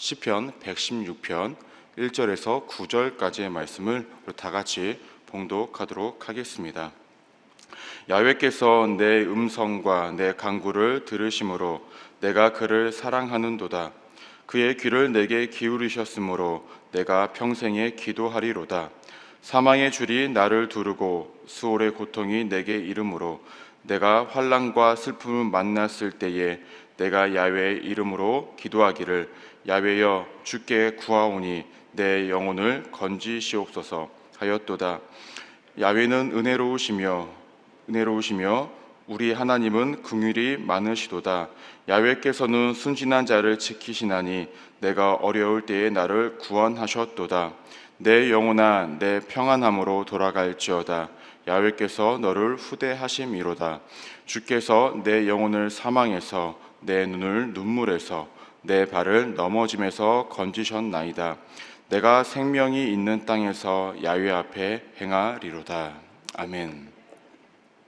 시편 116편 1절에서 9절까지의 말씀을 다 같이 봉독하도록 하겠습니다. 야훼께서 내 음성과 내 간구를 들으심으로 내가 그를 사랑하는도다. 그의 귀를 내게 기울이셨으므로 내가 평생에 기도하리로다. 사망의 줄이 나를 두르고 수월의 고통이 내게 이르므로 내가 환난과 슬픔을 만났을 때에 내가 야훼의 이름으로 기도하기를 야훼여 주께 구하오니 내 영혼을 건지시옵소서 하였도다. 야훼는 은혜로우시며 우리 하나님은 긍휼이 많으시도다. 야훼께서는 순진한 자를 지키시나니 내가 어려울 때에 나를 구원하셨도다. 내 영혼아 내 평안함으로 돌아갈지어다. 야훼께서 너를 후대하심이로다. 주께서 내 영혼을 사망에서 내 눈을 눈물에서 내 발을 넘어짐에서 건지셨나이다. 내가 생명이 있는 땅에서 야훼 앞에 행하리로다. 아멘.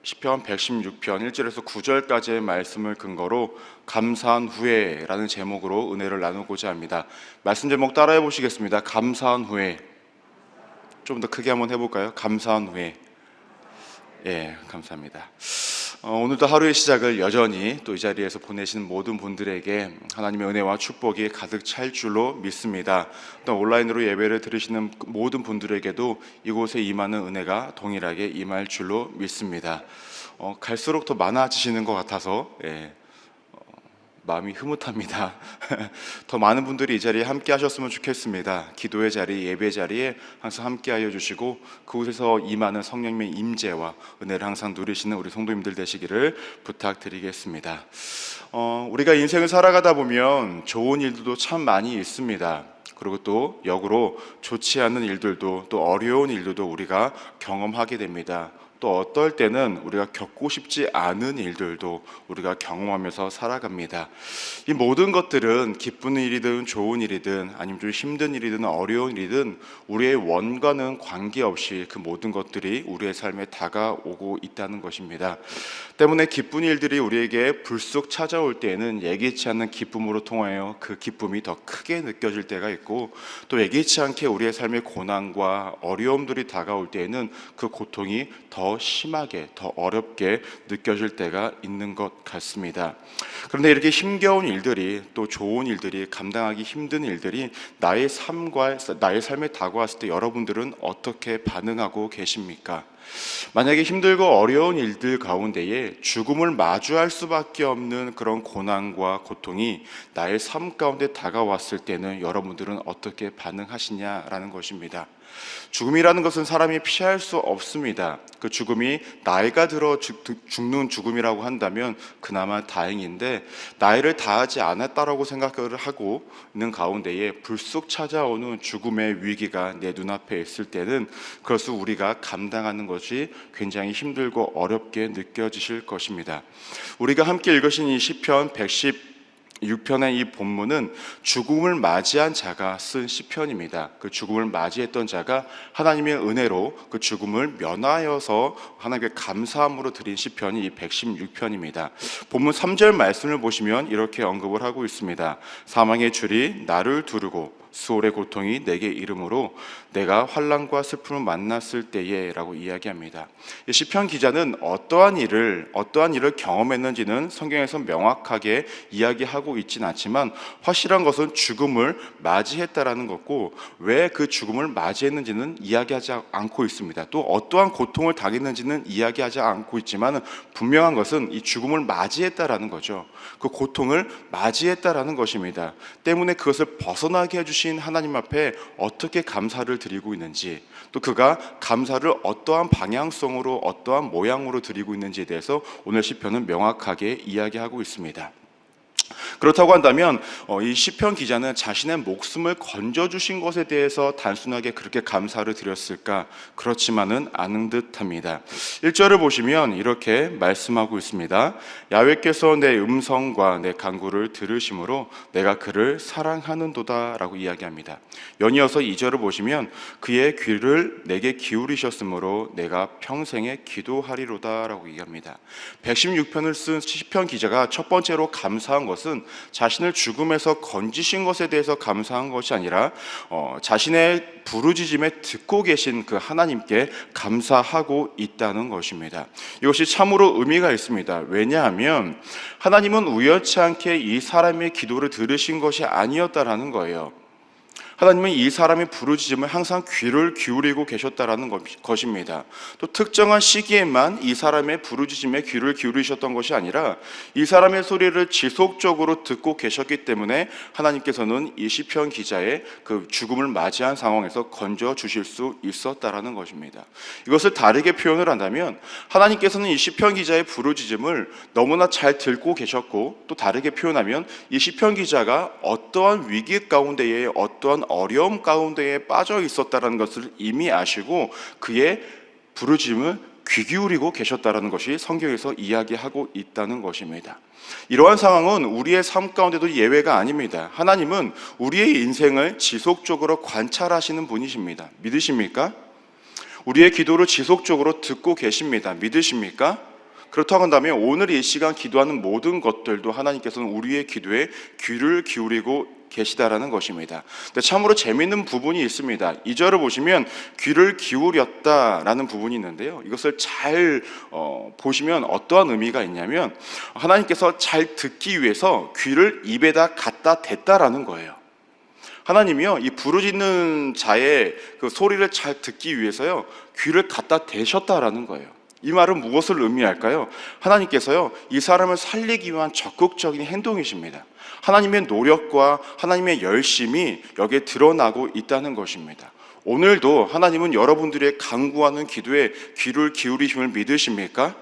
시편 116편 1절에서 9절까지의 말씀을 근거로 감사한 후에라는 제목으로 은혜를 나누고자 합니다. 말씀 제목 따라해 보시겠습니다. 감사한 후에. 좀 더 크게 한번 해볼까요? 감사한 후에. 예, 감사합니다. 오늘도 하루의 시작을 여전히 또 이 자리에서 보내시는 모든 분들에게 하나님의 은혜와 축복이 가득 찰 줄로 믿습니다. 또 온라인으로 예배를 들으시는 모든 분들에게도 이곳에 임하는 은혜가 동일하게 임할 줄로 믿습니다. 갈수록 더 많아지시는 것 같아서 마음이 흐뭇합니다. 더 많은 분들이 이 자리에 함께 하셨으면 좋겠습니다. 기도의 자리, 예배 자리에 항상 함께 하여 주시고 그곳에서 임하는 성령님의 임재와 은혜를 항상 누리시는 우리 성도님들 되시기를 부탁드리겠습니다. 우리가 인생을 살아가다 보면 좋은 일들도 참 많이 있습니다. 그리고 또 역으로 좋지 않은 일들도 또 어려운 일들도 우리가 경험하게 됩니다. 또 어떨 때는 우리가 겪고 싶지 않은 일들도 우리가 경험하면서 살아갑니다. 이 모든 것들은 기쁜 일이든 좋은 일이든 아니면 좀 힘든 일이든 어려운 일이든 우리의 원과는 관계없이 그 모든 것들이 우리의 삶에 다가오고 있다는 것입니다. 때문에 기쁜 일들이 우리에게 불쑥 찾아올 때에는 예기치 않는 기쁨으로 통하여 그 기쁨이 더 크게 느껴질 때가 있고, 또 예기치 않게 우리의 삶의 고난과 어려움들이 다가올 때에는 그 고통이 더 심하게, 더 어렵게 느껴질 때가 있는 것 같습니다. 그런데 이렇게 힘겨운 일들이, 또 좋은 일들이, 감당하기 힘든 일들이 나의 삶에 다가왔을 때 여러분들은 어떻게 반응하고 계십니까? 만약에 힘들고 어려운 일들 가운데에 죽음을 마주할 수밖에 없는 그런 고난과 고통이 나의 삶 가운데 다가왔을 때는 여러분들은 어떻게 반응하시냐라는 것입니다. 죽음이라는 것은 사람이 피할 수 없습니다. 그 죽음이 나이가 들어 죽는 죽음이라고 한다면 그나마 다행인데, 나이를 다하지 않았다라고 생각을 하고 있는 가운데에 불쑥 찾아오는 죽음의 위기가 내 눈앞에 있을 때는 그것을 우리가 감당하는 것이 굉장히 힘들고 어렵게 느껴지실 것입니다. 우리가 함께 읽으신 이 시편 116편의 이 본문은 죽음을 맞이한 자가 쓴 시편입니다. 그 죽음을 맞이했던 자가 하나님의 은혜로 그 죽음을 면하여서 하나님께 감사함으로 드린 시편이 이 116편입니다. 본문 3절 말씀을 보시면 이렇게 언급을 하고 있습니다. 사망의 줄이 나를 두르고 수월의 고통이 내게 이르므로 내가 환난과 슬픔을 만났을 때에 라고 이야기합니다. 이 시편 기자는 어떠한 일을 경험했는지는 성경에서 명확하게 이야기하고 있지는 않지만 확실한 것은 죽음을 맞이했다라는 것고, 왜 그 죽음을 맞이했는지는 이야기하지 않고 있습니다. 또 어떠한 고통을 당했는지는 이야기하지 않고 있지만 분명한 것은 이 죽음을 맞이했다라는 거죠. 그 고통을 맞이했다라는 것입니다. 때문에 그것을 벗어나게 해주신 하나님 앞에 어떻게 감사를 드리고 있는지, 또 그가 감사를 어떠한 방향성으로 어떠한 모양으로 드리고 있는지에 대해서 오늘 시편은 명확하게 이야기하고 있습니다. 그렇다고 한다면 이 시편 기자는 자신의 목숨을 건져주신 것에 대해서 단순하게 그렇게 감사를 드렸을까? 그렇지만은 않은 듯합니다. 1절을 보시면 이렇게 말씀하고 있습니다. 야훼께서 내 음성과 내 간구를 들으심으로 내가 그를 사랑하는도다 라고 이야기합니다. 연이어서 2절을 보시면 그의 귀를 내게 기울이셨으므로 내가 평생에 기도하리로다 라고 얘기합니다. 116편을 쓴 시편 기자가 첫 번째로 감사한 것은 자신을 죽음에서 건지신 것에 대해서 감사한 것이 아니라 자신의 부르짖음에 듣고 계신 그 하나님께 감사하고 있다는 것입니다. 이것이 참으로 의미가 있습니다. 왜냐하면 하나님은 우연치 않게 이 사람의 기도를 들으신 것이 아니었다라는 거예요. 하나님은 이 사람의 부르짖음을 항상 귀를 기울이고 계셨다라는 것입니다. 또 특정한 시기에만 이 사람의 부르짖음에 귀를 기울이셨던 것이 아니라 이 사람의 소리를 지속적으로 듣고 계셨기 때문에 하나님께서는 이 시편 기자의 그 죽음을 맞이한 상황에서 건져 주실 수 있었다라는 것입니다. 이것을 다르게 표현을 한다면 하나님께서는 이 시편 기자의 부르짖음을 너무나 잘 듣고 계셨고, 또 다르게 표현하면 이 시편 기자가 어떠한 위기 가운데에 어떠한 어려움 가운데에 빠져 있었다는 것을 이미 아시고 그의 부르짖음을 귀 기울이고 계셨다는 것이 성경에서 이야기하고 있다는 것입니다. 이러한 상황은 우리의 삶 가운데도 예외가 아닙니다. 하나님은 우리의 인생을 지속적으로 관찰하시는 분이십니다. 믿으십니까? 우리의 기도를 지속적으로 듣고 계십니다. 믿으십니까? 그렇다고 한다면 오늘 이 시간 기도하는 모든 것들도 하나님께서는 우리의 기도에 귀를 기울이고 계시다라는 것입니다. 근데 참으로 재미있는 부분이 있습니다. 2절을 보시면 귀를 기울였다라는 부분이 있는데요. 이것을 잘 보시면 어떠한 의미가 있냐면 하나님께서 잘 듣기 위해서 귀를 입에다 갖다 댔다라는 거예요. 하나님이요, 이 부르짖는 자의 그 소리를 잘 듣기 위해서요, 귀를 갖다 대셨다라는 거예요. 이 말은 무엇을 의미할까요? 하나님께서요, 이 사람을 살리기 위한 적극적인 행동이십니다. 하나님의 노력과 하나님의 열심이 여기에 드러나고 있다는 것입니다. 오늘도 하나님은 여러분들의 간구하는 기도에 귀를 기울이심을 믿으십니까?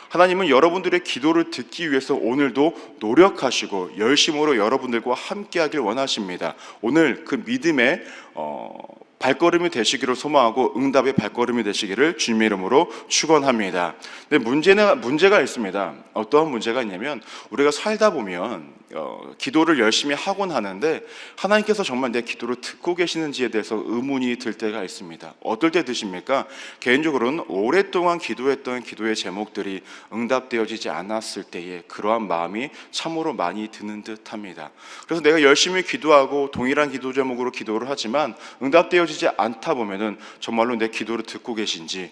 하나님은 여러분들의 기도를 듣기 위해서 오늘도 노력하시고 열심으로 여러분들과 함께하길 원하십니다. 오늘 그 믿음의 발걸음이 되시기를 소망하고 응답의 발걸음이 되시기를 주님의 이름으로 축원합니다. 근데 문제가 있습니다. 어떠한 문제가 있냐면 우리가 살다 보면 기도를 열심히 하곤 하는데 하나님께서 정말 내 기도를 듣고 계시는지에 대해서 의문이 들 때가 있습니다. 어떨 때 드십니까? 개인적으로는 오랫동안 기도했던 기도의 제목들이 응답되어지지 않았을 때에 그러한 마음이 참으로 많이 드는 듯합니다. 그래서 내가 열심히 기도하고 동일한 기도 제목으로 기도를 하지만 응답되어지지 않다 보면은 정말로 내 기도를 듣고 계신지,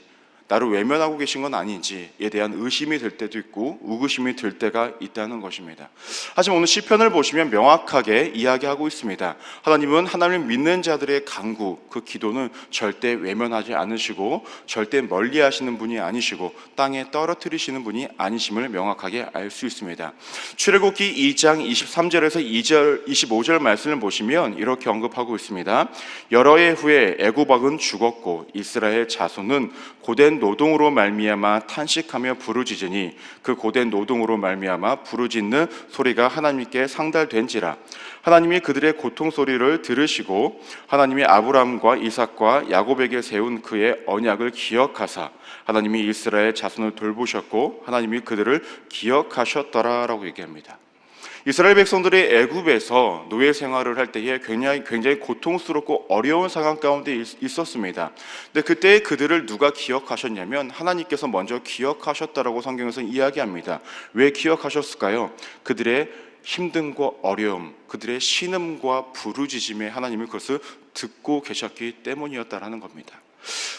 나를 외면하고 계신 건 아닌지에 대한 의심이 들 때도 있고 의구심이 들 때가 있다는 것입니다. 하지만 오늘 시편을 보시면 명확하게 이야기하고 있습니다. 하나님은 하나님을 믿는 자들의 간구, 그 기도는 절대 외면하지 않으시고 절대 멀리 하시는 분이 아니시고 땅에 떨어뜨리시는 분이 아니심을 명확하게 알 수 있습니다. 출애굽기 2장 23절에서 2절 25절 말씀을 보시면 이렇게 언급하고 있습니다. 여러 해 후에 애굽 왕은 죽었고 이스라엘 자손은 고된 노동으로 말미암아 탄식하며 부르짖으니 그 고된 노동으로 말미암아 부르짖는 소리가 하나님께 상달된지라. 하나님이 그들의 고통 소리를 들으시고 하나님이 아브라함과 이삭과 야곱에게 세운 그의 언약을 기억하사 하나님이 이스라엘 자손을 돌보셨고 하나님이 그들을 기억하셨더라라고 얘기합니다. 이스라엘 백성들이 애굽에서 노예 생활을 할 때에 굉장히 고통스럽고 어려운 상황 가운데 있었습니다. 근데 그때 그들을 누가 기억하셨냐면 하나님께서 먼저 기억하셨다라고 성경에서 이야기합니다. 왜 기억하셨을까요? 그들의 힘듦과 어려움, 그들의 신음과 부르짖음에 하나님이 그것을 듣고 계셨기 때문이었다라는 겁니다.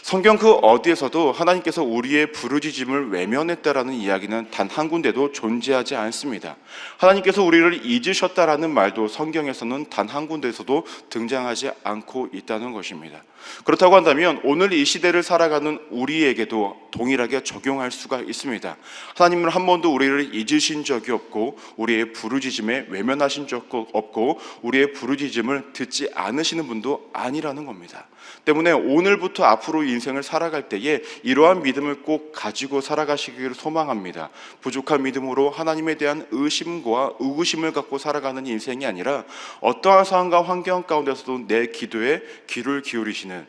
성경 그 어디에서도 하나님께서 우리의 부르짖음을 외면했다라는 이야기는 단 한 군데도 존재하지 않습니다. 하나님께서 우리를 잊으셨다라는 말도 성경에서는 단 한 군데에서도 등장하지 않고 있다는 것입니다. 그렇다고 한다면 오늘 이 시대를 살아가는 우리에게도 동일하게 적용할 수가 있습니다. 하나님은 한 번도 우리를 잊으신 적이 없고 우리의 부르짖음에 외면하신 적도 없고 우리의 부르짖음을 듣지 않으시는 분도 아니라는 겁니다. 때문에 오늘부터 앞으로 인생을 살아갈 때에 이러한 믿음을 꼭 가지고 살아가시기를 소망합니다. 부족한 믿음으로 하나님에 대한 의심과 의구심을 갖고 살아가는 인생이 아니라 어떠한 상황과 환경 가운데서도 내 기도에 귀를 기울이시는,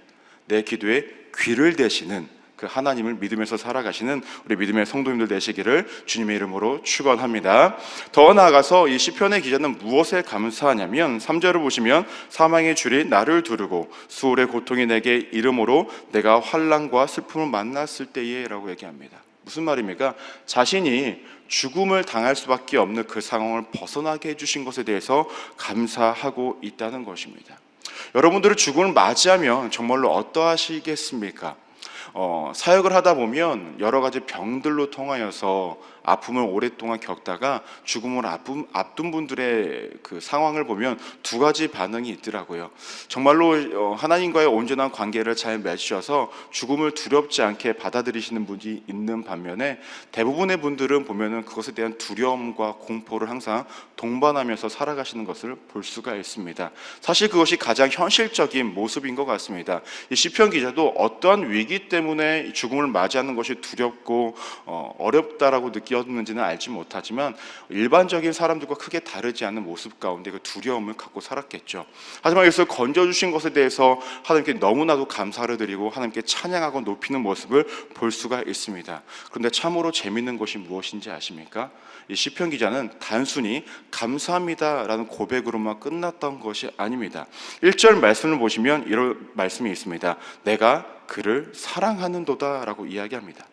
내 기도에 귀를 대시는 그 하나님을 믿으면서 살아가시는 우리 믿음의 성도님들 되시기를 주님의 이름으로 축원합니다. 더 나아가서 이 시편의 기자는 무엇에 감사하냐면 3절을 보시면 사망의 줄이 나를 두르고 수월의 고통이 내게 이름으로 내가 환난과 슬픔을 만났을 때에 라고 얘기합니다. 무슨 말입니까? 자신이 죽음을 당할 수밖에 없는 그 상황을 벗어나게 해주신 것에 대해서 감사하고 있다는 것입니다. 여러분들은 죽음을 맞이하면 정말로 어떠하시겠습니까? 사역을 하다 보면 여러 가지 병들로 통하여서 아픔을 오랫동안 겪다가 죽음을 앞둔 분들의 그 상황을 보면 두 가지 반응이 있더라고요. 정말로 하나님과의 온전한 관계를 잘 맺으셔서 죽음을 두렵지 않게 받아들이시는 분이 있는 반면에 대부분의 분들은 보면은 그것에 대한 두려움과 공포를 항상 동반하면서 살아가시는 것을 볼 수가 있습니다. 사실 그것이 가장 현실적인 모습인 것 같습니다. 이 시편 기자도 어떠한 위기 때문에 죽음을 맞이하는 것이 두렵고 어렵다라고 느꼈는지는 알지 못하지만 일반적인 사람들과 크게 다르지 않은 모습 가운데 그 두려움을 갖고 살았겠죠. 하지만 여기서 건져주신 것에 대해서 하나님께 너무나도 감사를 드리고 하나님께 찬양하고 높이는 모습을 볼 수가 있습니다. 그런데 참으로 재밌는 것이 무엇인지 아십니까? 이 시편 기자는 단순히 감사합니다라는 고백으로만 끝났던 것이 아닙니다. 1절 말씀을 보시면 이런 말씀이 있습니다. 내가 그를 사랑하는도다 라고 이야기합니다.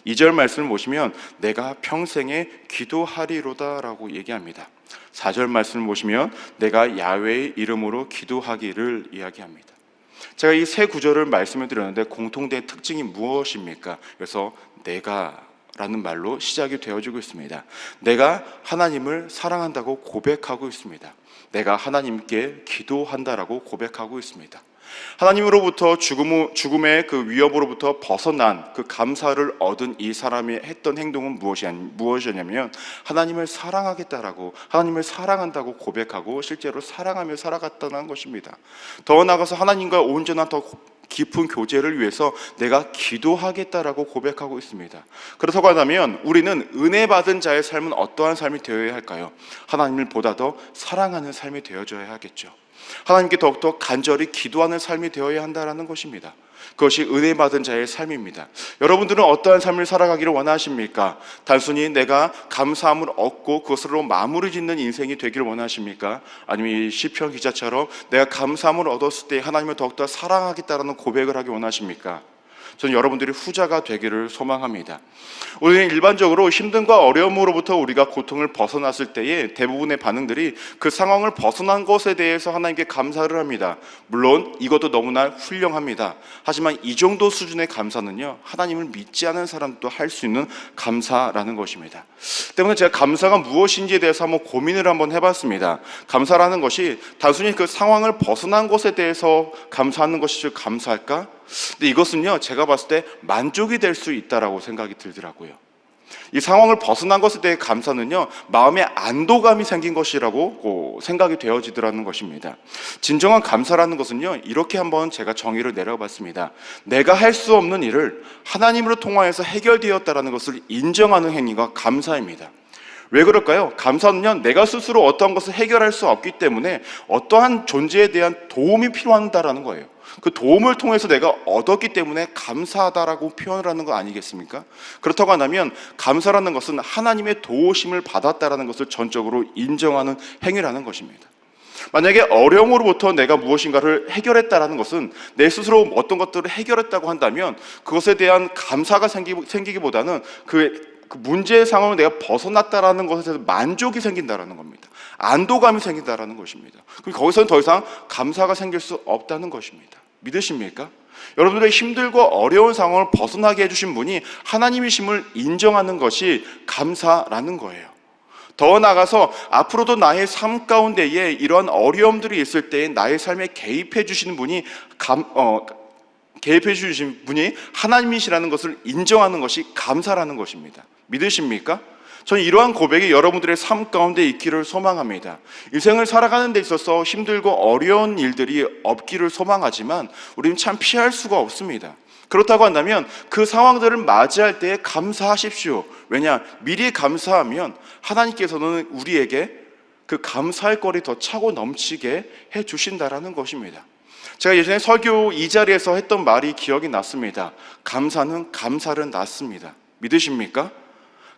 2절 말씀을 보시면 내가 평생에 기도하리로다 라고 얘기합니다. 4절 말씀을 보시면 내가 야훼의 이름으로 기도하기를 이야기합니다. 제가 이 세 구절을 말씀을 드렸는데 공통된 특징이 무엇입니까? 그래서 내가 라는 말로 시작이 되어지고 있습니다. 내가 하나님을 사랑한다고 고백하고 있습니다. 내가 하나님께 기도한다라고 고백하고 있습니다. 하나님으로부터 죽음의 그 위협으로부터 벗어난 그 감사를 얻은 이 사람이 했던 행동은 무엇이었냐면 하나님을 사랑하겠다라고, 하나님을 사랑한다고 고백하고 실제로 사랑하며 살아갔다는 것입니다. 더 나아가서 하나님과 온전한 더 깊은 교제를 위해서 내가 기도하겠다라고 고백하고 있습니다. 그렇다고 한다면 우리는 은혜 받은 자의 삶은 어떠한 삶이 되어야 할까요? 하나님을 보다 더 사랑하는 삶이 되어져야 하겠죠. 하나님께 더욱더 간절히 기도하는 삶이 되어야 한다는 것입니다. 그것이 은혜 받은 자의 삶입니다. 여러분들은 어떠한 삶을 살아가기를 원하십니까? 단순히 내가 감사함을 얻고 그것으로 마무리 짓는 인생이 되기를 원하십니까? 아니면 이 시편 기자처럼 내가 감사함을 얻었을 때 하나님을 더욱더 사랑하겠다는 고백을 하기 원하십니까? 저는 여러분들이 후자가 되기를 소망합니다. 우리는 일반적으로 힘듦과 어려움으로부터 우리가 고통을 벗어났을 때에 대부분의 반응들이 그 상황을 벗어난 것에 대해서 하나님께 감사를 합니다. 물론 이것도 너무나 훌륭합니다. 하지만 이 정도 수준의 감사는요, 하나님을 믿지 않은 사람도 할 수 있는 감사라는 것입니다. 때문에 제가 감사가 무엇인지에 대해서 한번 고민을 한번 해봤습니다. 감사라는 것이 단순히 그 상황을 벗어난 것에 대해서 감사하는 것이 감사할까? 근데 이것은요, 제가 봤을 때 만족이 될 수 있다라고 생각이 들더라고요. 이 상황을 벗어난 것에 대해 감사는요, 마음에 안도감이 생긴 것이라고 생각이 되어지더라는 것입니다. 진정한 감사라는 것은요, 이렇게 한번 제가 정의를 내려봤습니다. 내가 할 수 없는 일을 하나님으로 통하여서 해결되었다라는 것을 인정하는 행위가 감사입니다. 왜 그럴까요? 감사는요, 내가 스스로 어떠한 것을 해결할 수 없기 때문에 어떠한 존재에 대한 도움이 필요하다라는 거예요. 그 도움을 통해서 내가 얻었기 때문에 감사하다라고 표현을 하는 거 아니겠습니까? 그렇다고 한다면 감사라는 것은 하나님의 도우심을 받았다라는 것을 전적으로 인정하는 행위라는 것입니다. 만약에 어려움으로부터 내가 무엇인가를 해결했다라는 것은 내 스스로 어떤 것들을 해결했다고 한다면 그것에 대한 감사가 생기기보다는 그 문제의 상황을 내가 벗어났다라는 것에 대해서 만족이 생긴다라는 겁니다. 안도감이 생긴다라는 것입니다. 그럼 거기서는 더 이상 감사가 생길 수 없다는 것입니다. 믿으십니까? 여러분들의 힘들고 어려운 상황을 벗어나게 해주신 분이 하나님이심을 인정하는 것이 감사라는 거예요. 더 나아가서 앞으로도 나의 삶 가운데에 이러한 어려움들이 있을 때 나의 삶에 개입해 주시는 분이 개입해 주신 분이 하나님이시라는 것을 인정하는 것이 감사라는 것입니다. 믿으십니까? 저는 이러한 고백이 여러분들의 삶 가운데 있기를 소망합니다. 인생을 살아가는 데 있어서 힘들고 어려운 일들이 없기를 소망하지만 우리는 참 피할 수가 없습니다. 그렇다고 한다면 그 상황들을 맞이할 때 감사하십시오. 왜냐? 미리 감사하면 하나님께서는 우리에게 그 감사할 거리 더 차고 넘치게 해주신다라는 것입니다. 제가 예전에 설교 이 자리에서 했던 말이 기억이 났습니다. 감사는 감사를 낳습니다. 믿으십니까?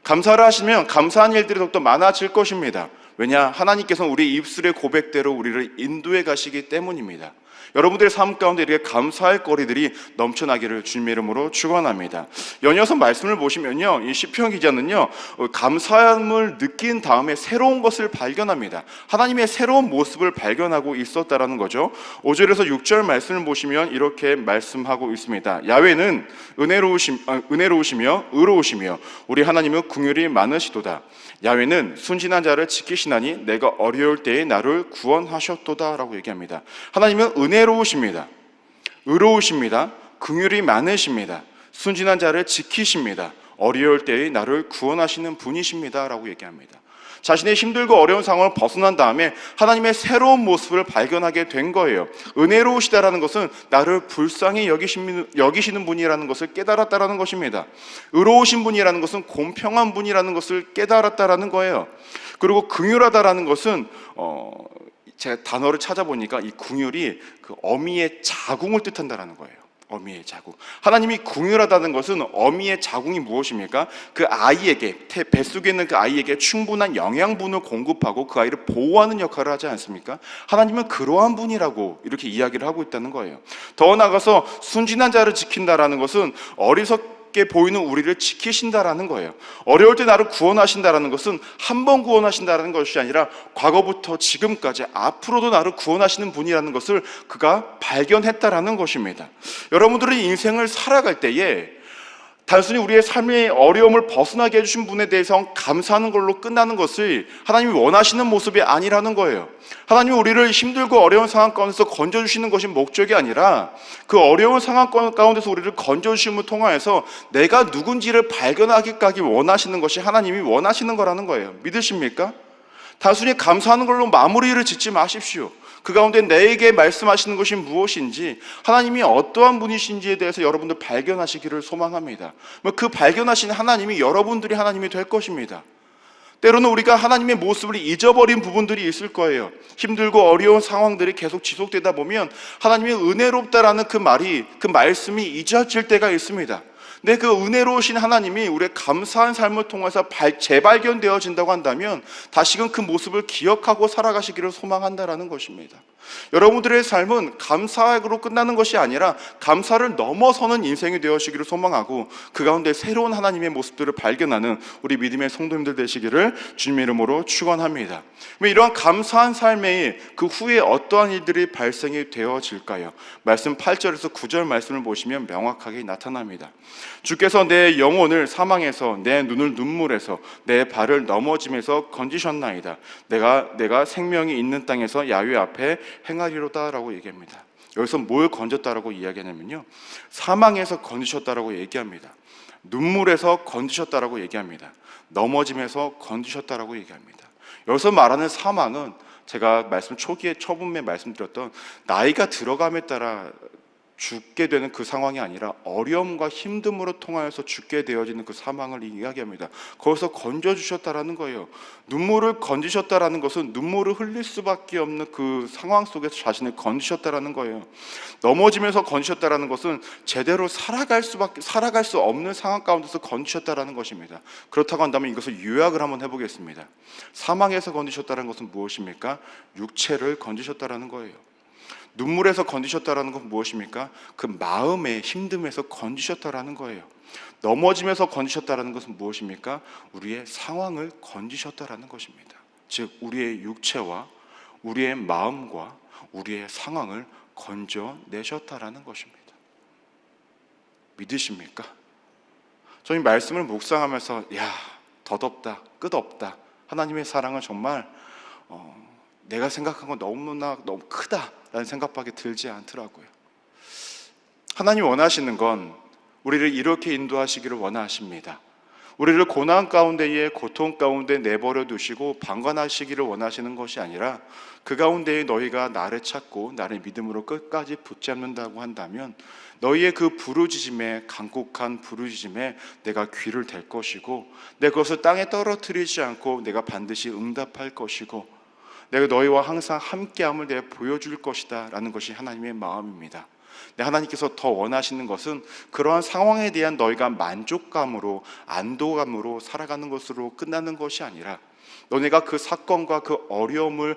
감사를 하시면 감사한 일들이 더욱더 많아질 것입니다. 왜냐? 하나님께서는 우리 입술의 고백대로 우리를 인도해 가시기 때문입니다. 여러분들의 삶 가운데 이렇게 감사할 거리들이 넘쳐나기를 주님의 이름으로 축원합니다. 연이어서 말씀을 보시면요, 이 시편 기자는요, 감사함을 느낀 다음에 새로운 것을 발견합니다. 하나님의 새로운 모습을 발견하고 있었다라는 거죠. 5절에서 6절 말씀을 보시면 이렇게 말씀하고 있습니다. 야훼는 은혜로우시며 의로우시며 우리 하나님은 긍휼이 많으시도다. 야훼는 순진한 자를 지키시나니 내가 어려울 때에 나를 구원하셨도다 라고 얘기합니다. 하나님은 은혜로우십니다. 의로우십니다. 긍휼이 많으십니다. 순진한 자를 지키십니다. 어려울 때에 나를 구원하시는 분이십니다 라고 얘기합니다. 자신의 힘들고 어려운 상황을 벗어난 다음에 하나님의 새로운 모습을 발견하게 된 거예요. 은혜로우시다라는 것은 나를 불쌍히 여기시는 분이라는 것을 깨달았다라는 것입니다. 의로우신 분이라는 것은 공평한 분이라는 것을 깨달았다라는 거예요. 그리고 긍휼하다라는 것은 제가 단어를 찾아보니까 이 긍휼이 그 어미의 자궁을 뜻한다라는 거예요. 어미의 자궁. 하나님이 긍휼하다는 것은 어미의 자궁이 무엇입니까? 그 아이에게, 뱃속에 있는 그 아이에게 충분한 영양분을 공급하고 그 아이를 보호하는 역할을 하지 않습니까? 하나님은 그러한 분이라고 이렇게 이야기를 하고 있다는 거예요. 더 나아가서 순진한 자를 지킨다라는 것은 어리석게 보이는 우리를 지키신다라는 거예요. 어려울 때 나를 구원하신다라는 것은 한 번 구원하신다라는 것이 아니라 과거부터 지금까지 앞으로도 나를 구원하시는 분이라는 것을 그가 발견했다라는 것입니다. 여러분들의 인생을 살아갈 때에 단순히 우리의 삶의 어려움을 벗어나게 해주신 분에 대해서 감사하는 걸로 끝나는 것을 하나님이 원하시는 모습이 아니라는 거예요. 하나님이 우리를 힘들고 어려운 상황 가운데서 건져주시는 것이 목적이 아니라 그 어려운 상황 가운데서 우리를 건져주심을 통하여서 내가 누군지를 발견하기까지 원하시는 것이 하나님이 원하시는 거라는 거예요. 믿으십니까? 단순히 감사하는 걸로 마무리를 짓지 마십시오. 그 가운데 내게 말씀하시는 것이 무엇인지, 하나님이 어떠한 분이신지에 대해서 여러분들 발견하시기를 소망합니다. 그 발견하신 하나님이 여러분들이 하나님이 될 것입니다. 때로는 우리가 하나님의 모습을 잊어버린 부분들이 있을 거예요. 힘들고 어려운 상황들이 계속 지속되다 보면 하나님이 은혜롭다라는 그 말씀이 잊어질 때가 있습니다. 근데 그 은혜로우신 하나님이 우리의 감사한 삶을 통해서 재발견되어진다고 한다면 다시금 그 모습을 기억하고 살아가시기를 소망한다라는 것입니다. 여러분들의 삶은 감사로 끝나는 것이 아니라 감사를 넘어서는 인생이 되어지기를 소망하고 그 가운데 새로운 하나님의 모습들을 발견하는 우리 믿음의 성도님들 되시기를 주님의 이름으로 축원합니다. 이러한 감사한 삶에 그 후에 어떠한 일들이 발생이 되어질까요? 말씀 8절에서 9절 말씀을 보시면 명확하게 나타납니다. 주께서 내 영혼을 사망에서 내 눈을 눈물에서 내 발을 넘어짐에서 건지셨나이다. 내가 생명이 있는 땅에서 야훼 앞에 행하리로다라고 얘기합니다. 여기서 뭘 건졌다라고 이야기하냐면요, 사망에서 건지셨다라고 얘기합니다. 눈물에서 건지셨다라고 얘기합니다. 넘어짐에서 건지셨다라고 얘기합니다. 여기서 말하는 사망은 제가 말씀 초기에 처음에 말씀드렸던 나이가 들어감에 따라 죽게 되는 그 상황이 아니라 어려움과 힘듦으로 통하여서 죽게 되어지는 그 사망을 이야기합니다. 거기서 건져주셨다라는 거예요. 눈물을 건지셨다라는 것은 눈물을 흘릴 수밖에 없는 그 상황 속에서 자신을 건지셨다라는 거예요. 넘어지면서 건지셨다라는 것은 제대로 살아갈 수 없는 상황 가운데서 건지셨다라는 것입니다. 그렇다고 한다면 이것을 요약을 한번 해보겠습니다. 사망에서 건지셨다는 것은 무엇입니까? 육체를 건지셨다라는 거예요. 눈물에서 건지셨다라는 건 무엇입니까? 그 마음의 힘듦에서 건지셨다라는 거예요. 넘어지면서 건지셨다라는 것은 무엇입니까? 우리의 상황을 건지셨다라는 것입니다. 즉 우리의 육체와 우리의 마음과 우리의 상황을 건져내셨다라는 것입니다. 믿으십니까? 저희 말씀을 묵상하면서 덧없다, 끝없다, 하나님의 사랑은 정말 내가 생각한 건 너무 크다라는 생각밖에 들지 않더라고요. 하나님 원하시는 건 우리를 이렇게 인도하시기를 원하십니다. 우리를 고난 가운데에 고통 가운데 내버려 두시고 방관하시기를 원하시는 것이 아니라 그 가운데에 너희가 나를 찾고 나를 믿음으로 끝까지 붙잡는다고 한다면 너희의 그 부르짖음에, 간곡한 부르짖음에 내가 귀를 댈 것이고 내 것을 땅에 떨어뜨리지 않고 내가 반드시 응답할 것이고 내가 너희와 항상 함께함을 내가 보여줄 것이다 라는 것이 하나님의 마음입니다. 하나님께서 더 원하시는 것은 그러한 상황에 대한 너희가 만족감으로 안도감으로 살아가는 것으로 끝나는 것이 아니라 너네가 그 사건과 그 어려움을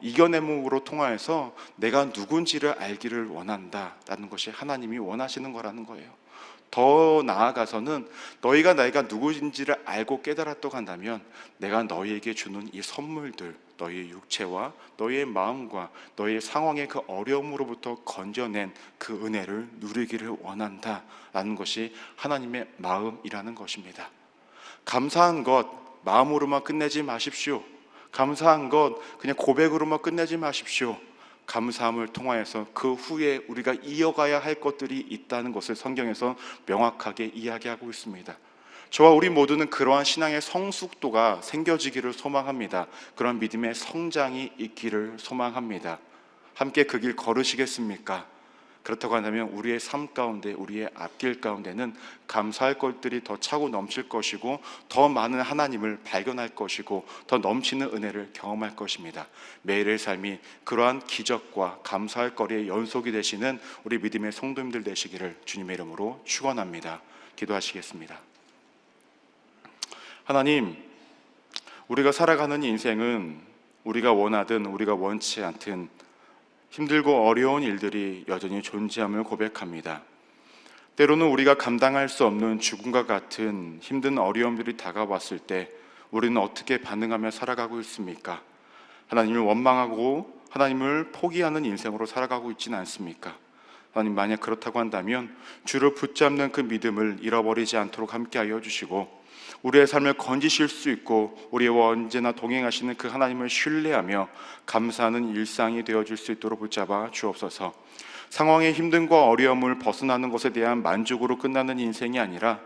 이겨냄으로 통하여서 내가 누군지를 알기를 원한다라는 것이 하나님이 원하시는 거라는 거예요. 더 나아가서는 너희가 나이가 누구인지를 알고 깨달았다고 한다면 내가 너희에게 주는 이 선물들, 너희의 육체와 너희의 마음과 너희의 상황의 그 어려움으로부터 건져낸 그 은혜를 누리기를 원한다라는 것이 하나님의 마음이라는 것입니다. 감사한 것 마음으로만 끝내지 마십시오. 감사한 것 그냥 고백으로만 끝내지 마십시오. 감사함을 통하여서 그 후에 우리가 이어가야 할 것들이 있다는 것을 성경에서 명확하게 이야기하고 있습니다. 저와 우리 모두는 그러한 신앙의 성숙도가 생겨지기를 소망합니다. 그런 믿음의 성장이 있기를 소망합니다. 함께 그 길 걸으시겠습니까? 그렇다고 한다면 우리의 삶 가운데, 우리의 앞길 가운데는 감사할 것들이 더 차고 넘칠 것이고 더 많은 하나님을 발견할 것이고 더 넘치는 은혜를 경험할 것입니다. 매일의 삶이 그러한 기적과 감사할 거리의 연속이 되시는 우리 믿음의 성도님들 되시기를 주님의 이름으로 축원합니다. 기도하시겠습니다. 하나님, 우리가 살아가는 인생은 우리가 원하든 우리가 원치 않든 힘들고 어려운 일들이 여전히 존재함을 고백합니다. 때로는 우리가 감당할 수 없는 죽음과 같은 힘든 어려움들이 다가왔을 때 우리는 어떻게 반응하며 살아가고 있습니까? 하나님을 원망하고 하나님을 포기하는 인생으로 살아가고 있지는 않습니까? 하나님, 만약 그렇다고 한다면 주를 붙잡는 그 믿음을 잃어버리지 않도록 함께하여 주시고 우리의 삶을 건지실 수 있고 우리와 언제나 동행하시는 그 하나님을 신뢰하며 감사하는 일상이 되어줄 수 있도록 붙잡아 주옵소서. 상황의 힘듦과 어려움을 벗어나는 것에 대한 만족으로 끝나는 인생이 아니라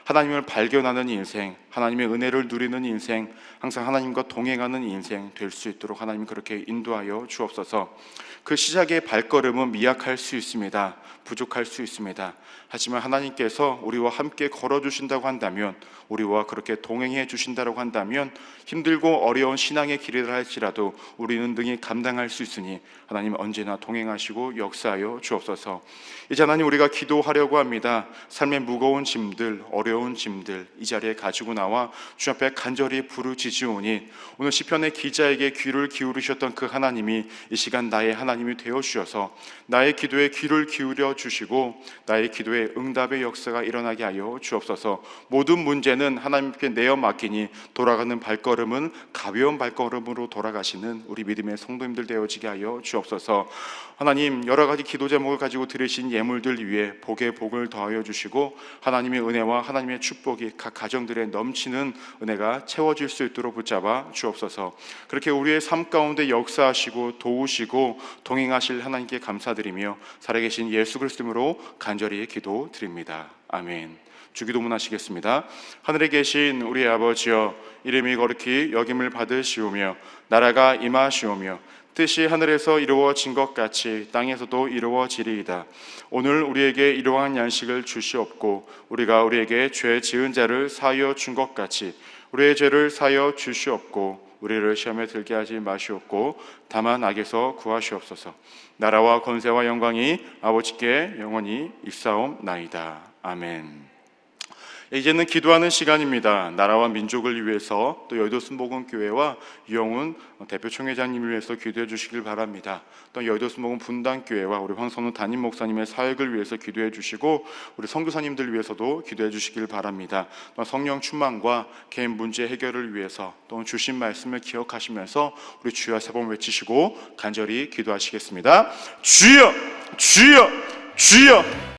하나님을 발견하는 인생, 하나님의 은혜를 누리는 인생, 항상 하나님과 동행하는 인생 될 수 있도록 하나님 그렇게 인도하여 주옵소서. 그 시작의 발걸음은 미약할 수 있습니다. 부족할 수 있습니다. 하지만 하나님께서 우리와 함께 걸어주신다고 한다면, 우리와 그렇게 동행해 주신다고 한다면 힘들고 어려운 신앙의 길이라 할지라도 우리는 능히 감당할 수 있으니 하나님 언제나 동행하시고 역사하여 주옵소서. 이제 하나님, 우리가 기도하려고 합니다. 삶의 무거운 짐들, 어려운 짐들 이 자리에 가지고 나와 주 앞에 간절히 부르짖으오니 오늘 시편의 기자에게 귀를 기울이셨던 그 하나님이 이 시간 나의 하나님이 되어 주셔서 나의 기도에 귀를 기울여 주시고 나의 기도에 응답의 역사가 일어나게 하여 주옵소서. 모든 문제는 하나님께 내어 맡기니 돌아가는 발걸음은 가벼운 발걸음으로 돌아가시는 우리 믿음의 성도님들 되어지게 하여 주옵소서. 하나님, 여러 가지 기도 제목을 가지고 드리신 예물들 위에 복의 복을 더하여 주시고 하나님의 은혜와 하나님의 축복이 각 가정들에 넘치는 은혜가 채워질 수 있도록 붙잡아 주옵소서. 그렇게 우리의 삶 가운데 역사하시고 도우시고 동행하실 하나님께 감사드리며 살아계신 예수 그리스도로 간절히 기도드립니다. 아멘. 주기도문 하시겠습니다. 하늘에 계신 우리 아버지여, 이름이 거룩히 여김을 받으시오며 나라가 임하시오며 뜻이 하늘에서 이루어진 것 같이 땅에서도 이루어지리이다. 오늘 우리에게 이러한 양식을 주시옵고 우리가 우리에게 죄 지은 자를 사하여 준 것 같이 우리의 죄를 사하여 주시옵고 우리를 시험에 들게 하지 마시옵고 다만 악에서 구하시옵소서. 나라와 권세와 영광이 아버지께 영원히 있사옵나이다. 아멘. 이제는 기도하는 시간입니다. 나라와 민족을 위해서 또 여의도 순복음교회와 유영훈 대표 총회장님을 위해서 기도해 주시길 바랍니다. 또 여의도 순복음 분당교회와 우리 황선우 담임 목사님의 사역을 위해서 기도해 주시고 우리 선교사님들 위해서도 기도해 주시길 바랍니다. 또 성령 충만과 개인 문제 해결을 위해서 또 주신 말씀을 기억하시면서 우리 주여 세 번 외치시고 간절히 기도하시겠습니다. 주여, 주여, 주여.